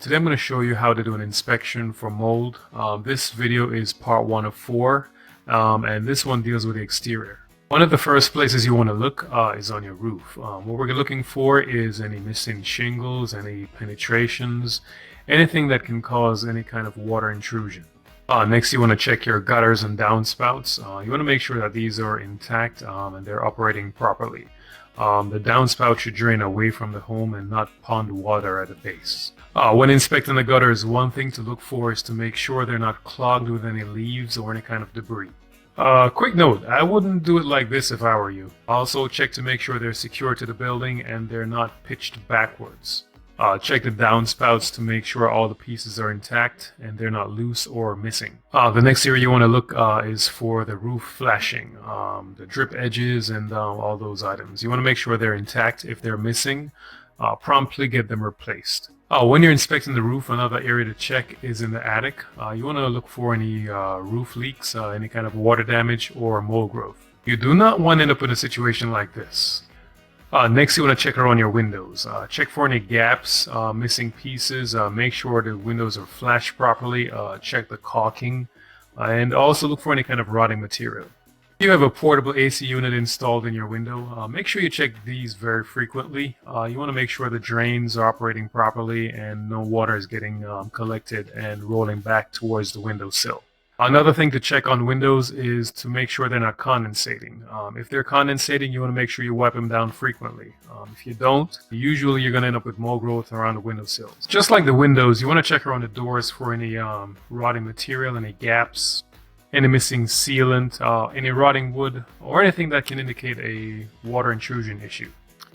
Today I'm going to show you how to do an inspection for mold. This video is part 1 of 4, and this one deals with the exterior. One of the first places you want to look is on your roof. What we're looking for is any missing shingles, any penetrations, anything that can cause any kind of water intrusion. Next, you want to check your gutters and downspouts. You want to make sure that these are intact and they're operating properly. The downspout should drain away from the home and not pond water at the base. When inspecting the gutters, one thing to look for is to make sure they're not clogged with any leaves or any kind of debris. Quick note, I wouldn't do it like this if I were you. Also check to make sure they're secure to the building and they're not pitched backwards. Check the downspouts to make sure all the pieces are intact and they're not loose or missing. The next area you want to look is for the roof flashing, the drip edges and all those items. You want to make sure they're intact. If they're missing, promptly get them replaced. When you're inspecting the roof, another area to check is in the attic. You want to look for any roof leaks, any kind of water damage or mold growth. You do not want to end up in a situation like this. Next, you want to check around your windows. Check for any gaps, missing pieces. Make sure the windows are flashed properly. Check the caulking, and also look for any kind of rotting material. If you have a portable AC unit installed in your window, make sure you check these very frequently. You want to make sure the drains are operating properly and no water is getting collected and rolling back towards the windowsill. Another thing to check on windows is to make sure they're not condensating. If they're condensating, you want to make sure you wipe them down frequently. If you don't, usually you're going to end up with mold growth around the windowsills. Just like the windows, you want to check around the doors for any rotting material, any gaps, any missing sealant, any rotting wood, or anything that can indicate a water intrusion issue.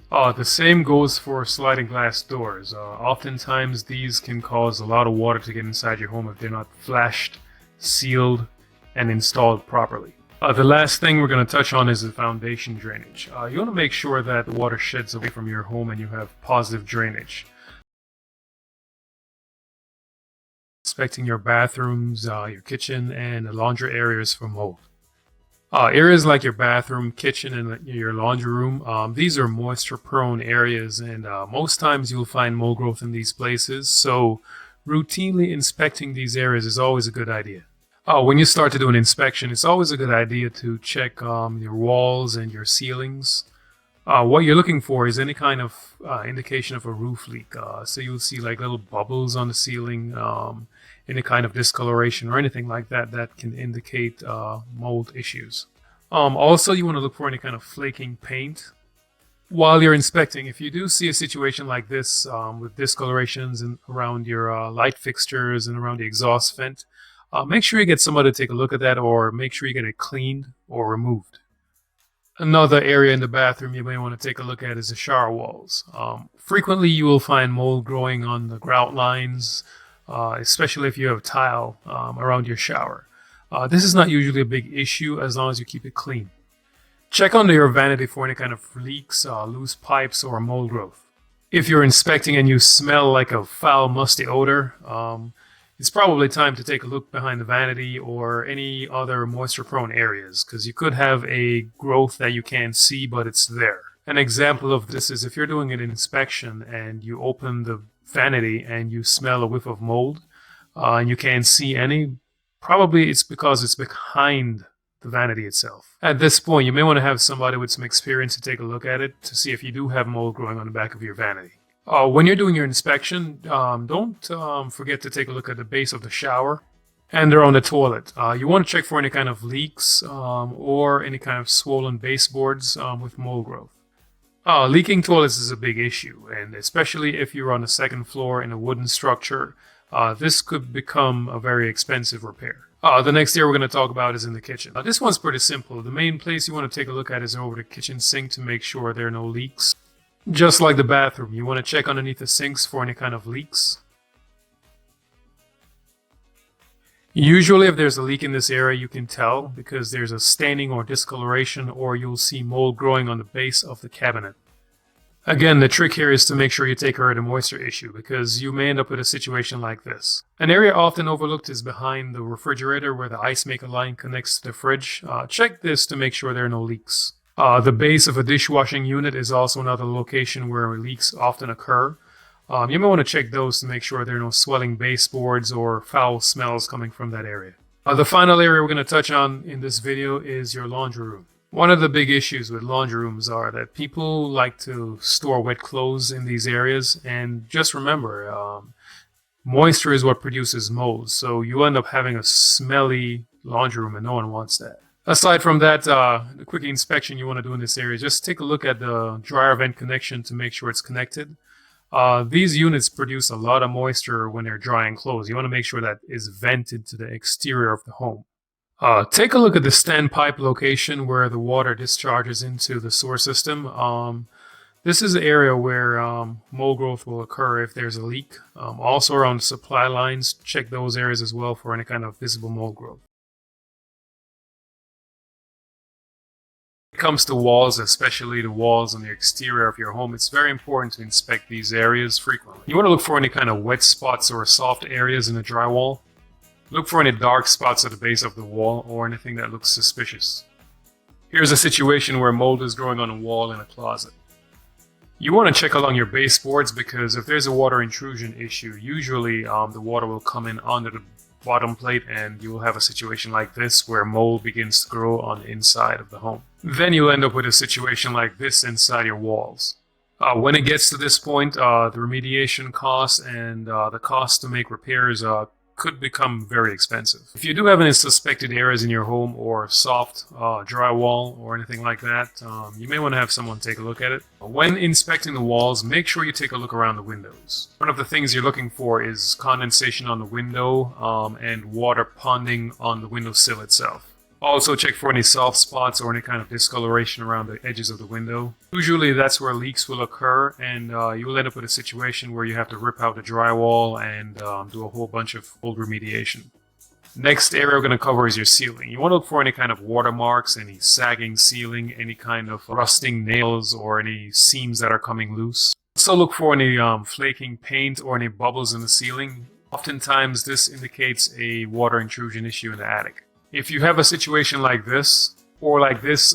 The same goes for sliding glass doors. Oftentimes these can cause a lot of water to get inside your home if they're not flashed, sealed, and installed properly. The last thing we're going to touch on is the foundation drainage. You want to make sure that the water sheds away from your home and you have positive drainage. Inspecting your bathrooms, your kitchen, and the laundry areas for mold. Areas like your bathroom, kitchen, and your laundry room, these are moisture-prone areas, and most times you'll find mold growth in these places, so routinely inspecting these areas is always a good idea. When you start to do an inspection, it's always a good idea to check your walls and your ceilings. What you're looking for is any kind of indication of a roof leak. So you'll see like little bubbles on the ceiling, any kind of discoloration or anything like that that can indicate mold issues. Also, you want to look for any kind of flaking paint. While you're inspecting, if you do see a situation like this with discolorations around your light fixtures and around the exhaust vent, make sure you get somebody to take a look at that, or make sure you get it cleaned or removed. Another area in the bathroom you may want to take a look at is the shower walls. Frequently you will find mold growing on the grout lines, especially if you have tile around your shower. This is not usually a big issue as long as you keep it clean. Check under your vanity for any kind of leaks, loose pipes, or mold growth. If you're inspecting and you smell like a foul, musty odor, it's probably time to take a look behind the vanity or any other moisture-prone areas, because you could have a growth that you can't see, but it's there. An example of this is if you're doing an inspection and you open the vanity and you smell a whiff of mold and you can't see any, probably it's because it's behind the vanity itself. At this point, you may want to have somebody with some experience to take a look at it to see if you do have mold growing on the back of your vanity. When you're doing your inspection, don't forget to take a look at the base of the shower and around the toilet. You want to check for any kind of leaks or any kind of swollen baseboards with mold growth. Leaking toilets is a big issue, and especially if you're on the second floor in a wooden structure, this could become a very expensive repair. The next area we're going to talk about is in the kitchen. This one's pretty simple. The main place you want to take a look at is over the kitchen sink to make sure there are no leaks. Just like the bathroom, you want to check underneath the sinks for any kind of leaks. Usually if there's a leak in this area, you can tell because there's a staining or discoloration, or you'll see mold growing on the base of the cabinet. Again, the trick here is to make sure you take care of the moisture issue, because you may end up with a situation like this. An area often overlooked is behind the refrigerator where the ice maker line connects to the fridge. Check this to make sure there are no leaks. The base of a dishwashing unit is also another location where leaks often occur. You may want to check those to make sure there are no swelling baseboards or foul smells coming from that area. The final area we're going to touch on in this video is your laundry room. One of the big issues with laundry rooms are that people like to store wet clothes in these areas, and just remember, moisture is what produces mold, so you end up having a smelly laundry room and no one wants that. Aside from that, the quick inspection you want to do in this area, just take a look at the dryer vent connection to make sure it's connected. These units produce a lot of moisture when they're drying clothes. You want to make sure that is vented to the exterior of the home. Take a look at the standpipe location where the water discharges into the sewer system. This is the area where mold growth will occur if there's a leak. Also around the supply lines, check those areas as well for any kind of visible mold growth. When it comes to walls, especially the walls on the exterior of your home, it's very important to inspect these areas frequently. You want to look for any kind of wet spots or soft areas in the drywall. Look for any dark spots at the base of the wall or anything that looks suspicious. Here's a situation where mold is growing on a wall in a closet. You want to check along your baseboards because if there's a water intrusion issue, usually the water will come in under the bottom plate and you will have a situation like this where mold begins to grow on the inside of the home. Then you'll end up with a situation like this inside your walls. When it gets to this point, the remediation costs and the cost to make repairs could become very expensive. If you do have any suspected areas in your home or soft drywall or anything like that, you may want to have someone take a look at it. When inspecting the walls, make sure you take a look around the windows. One of the things you're looking for is condensation on the window and water ponding on the windowsill itself. Also check for any soft spots or any kind of discoloration around the edges of the window. Usually that's where leaks will occur and you will end up with a situation where you have to rip out the drywall and do a whole bunch of mold remediation. Next area we're going to cover is your ceiling. You want to look for any kind of watermarks, any sagging ceiling, any kind of rusting nails or any seams that are coming loose. Also look for any flaking paint or any bubbles in the ceiling. Oftentimes this indicates a water intrusion issue in the attic. If you have a situation like this, or like this,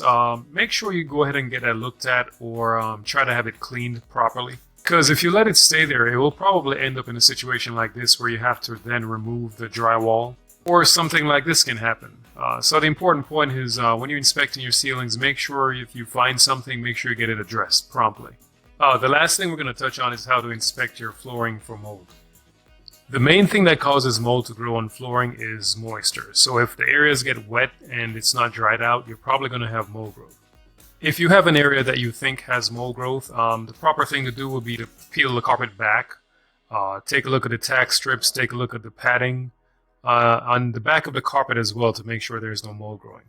make sure you go ahead and get that looked at or try to have it cleaned properly. Because if you let it stay there, it will probably end up in a situation like this where you have to then remove the drywall. Or something like this can happen. So the important point is when you're inspecting your ceilings, make sure if you find something, make sure you get it addressed promptly. The last thing we're going to touch on is how to inspect your flooring for mold. The main thing that causes mold to grow on flooring is moisture. So if the areas get wet and it's not dried out, you're probably going to have mold growth. If you have an area that you think has mold growth, the proper thing to do would be to peel the carpet back, take a look at the tack strips, take a look at the padding on the back of the carpet as well to make sure there's no mold growing.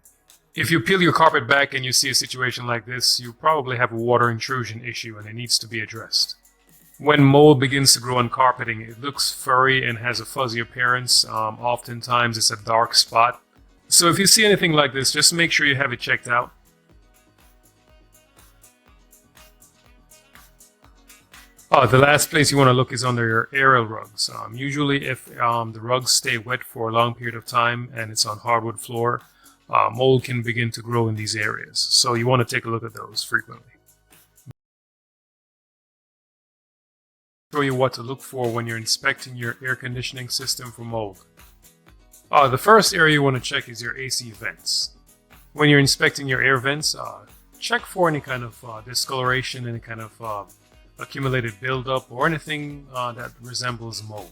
If you peel your carpet back and you see a situation like this, you probably have a water intrusion issue and it needs to be addressed. When mold begins to grow on carpeting, it looks furry and has a fuzzy appearance. Oftentimes it's a dark spot. So if you see anything like this, just make sure you have it checked out. The last place you want to look is under your aerial rugs. Usually if the rugs stay wet for a long period of time and it's on hardwood floor, mold can begin to grow in these areas. So you want to take a look at those frequently. Show you what to look for when you're inspecting your air conditioning system for mold. The first area you want to check is your AC vents. When you're inspecting your air vents, check for any kind of discoloration, any kind of accumulated buildup, or anything that resembles mold.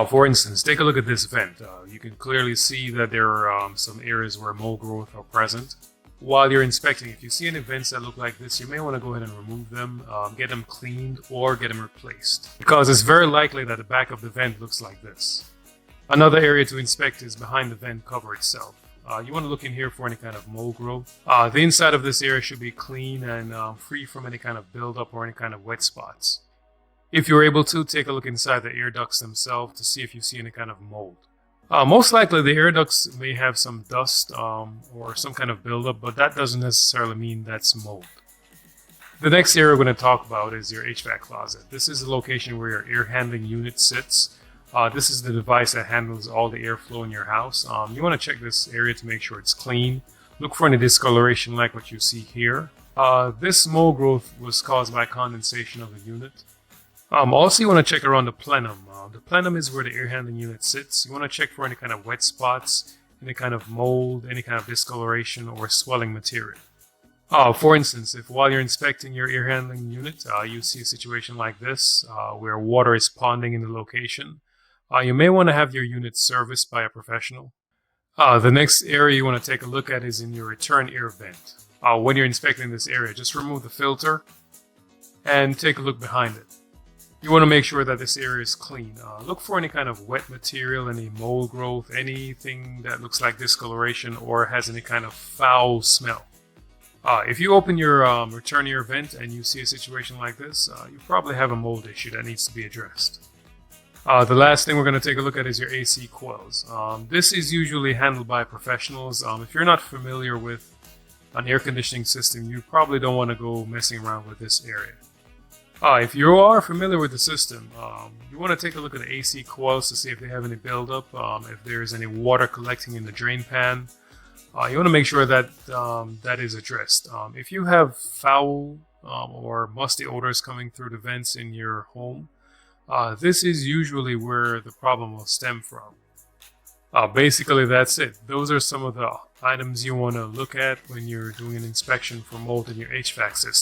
For instance, take a look at this vent. You can clearly see that there are some areas where mold growth are present. While you're inspecting, if you see any vents that look like this, you may want to go ahead and remove them, get them cleaned, or get them replaced. Because it's very likely that the back of the vent looks like this. Another area to inspect is behind the vent cover itself. You want to look in here for any kind of mold growth. The inside of this area should be clean and free from any kind of buildup or any kind of wet spots. If you're able to, take a look inside the air ducts themselves to see if you see any kind of mold. Most likely the air ducts may have some dust or some kind of buildup, but that doesn't necessarily mean that's mold. The next area we're going to talk about is your HVAC closet. This is the location where your air handling unit sits. This is the device that handles all the airflow in your house. You want to check this area to make sure it's clean. Look for any discoloration like what you see here. This mold growth was caused by condensation of the unit. Also, you want to check around the plenum. The plenum is where the air handling unit sits. You want to check for any kind of wet spots, any kind of mold, any kind of discoloration, or swelling material. For instance, if while you're inspecting your air handling unit, you see a situation like this, where water is ponding in the location, you may want to have your unit serviced by a professional. The next area you want to take a look at is in your return air vent. When you're inspecting this area, just remove the filter and take a look behind it. You want to make sure that this area is clean. Look for any kind of wet material, any mold growth, anything that looks like discoloration or has any kind of foul smell. If you open your return air vent and you see a situation like this, you probably have a mold issue that needs to be addressed. The last thing we're going to take a look at is your AC coils. This is usually handled by professionals. If you're not familiar with an air conditioning system, you probably don't want to go messing around with this area. If you are familiar with the system, you want to take a look at the AC coils to see if they have any buildup, if there's any water collecting in the drain pan. You want to make sure that that is addressed. If you have foul or musty odors coming through the vents in your home, this is usually where the problem will stem from. Basically, that's it. Those are some of the items you want to look at when you're doing an inspection for mold in your HVAC system.